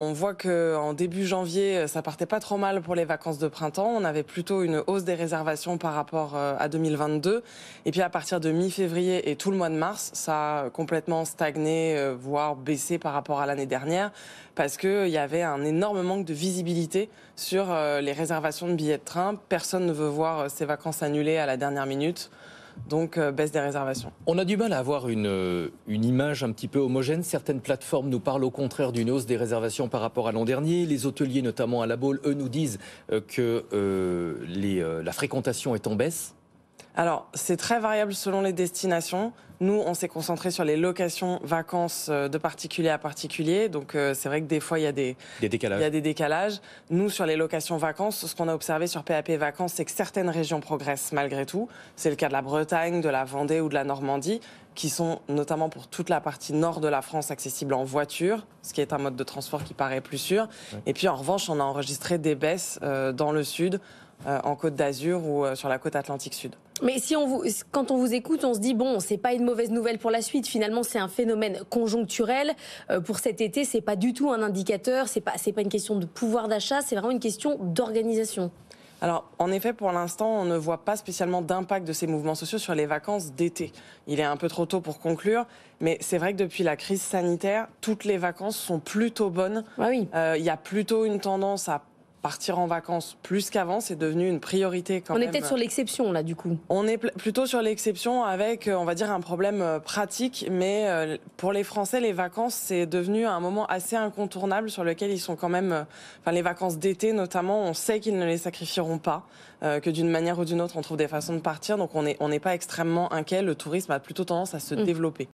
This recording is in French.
On voit qu'en début janvier, ça partait pas trop mal pour les vacances de printemps. On avait plutôt une hausse des réservations par rapport à 2022. Et puis à partir de mi-février et tout le mois de mars, ça a complètement stagné, voire baissé par rapport à l'année dernière, parce qu'il y avait un énorme manque de visibilité sur les réservations de billets de train. Personne ne veut voir ses vacances annulées à la dernière minute. Donc, baisse des réservations. On a du mal à avoir une image un petit peu homogène. Certaines plateformes nous parlent au contraire d'une hausse des réservations par rapport à l'an dernier. Les hôteliers, notamment à La Baule, eux nous disent que la fréquentation est en baisse. Alors, c'est très variable selon les destinations. Nous, on s'est concentré sur les locations vacances de particulier à particulier. Donc, c'est vrai que des fois, il y a des décalages. Nous, sur les locations vacances, ce qu'on a observé sur PAP Vacances, c'est que certaines régions progressent malgré tout. C'est le cas de la Bretagne, de la Vendée ou de la Normandie, qui sont notamment pour toute la partie nord de la France accessibles en voiture, ce qui est un mode de transport qui paraît plus sûr. Ouais. Et puis, en revanche, on a enregistré des baisses dans le sud, en Côte d'Azur ou sur la côte Atlantique Sud. Mais quand on vous écoute, on se dit bon, c'est pas une mauvaise nouvelle pour la suite. Finalement, c'est un phénomène conjoncturel. Pour cet été, c'est pas du tout un indicateur. C'est pas une question de pouvoir d'achat. C'est vraiment une question d'organisation. Alors, en effet, pour l'instant, on ne voit pas spécialement d'impact de ces mouvements sociaux sur les vacances d'été. Il est un peu trop tôt pour conclure, mais c'est vrai que depuis la crise sanitaire, toutes les vacances sont plutôt bonnes. Ah oui. Il y a plutôt une tendance à partir en vacances plus qu'avant, c'est devenu une priorité quand même. On est peut-être sur l'exception là du coup. On est plutôt sur l'exception avec, on va dire, un problème pratique, mais pour les Français, les vacances, c'est devenu un moment assez incontournable sur lequel ils sont quand même, les vacances d'été notamment, on sait qu'ils ne les sacrifieront pas, que d'une manière ou d'une autre, on trouve des façons de partir, donc on n'est pas extrêmement inquiet, le tourisme a plutôt tendance à se développer.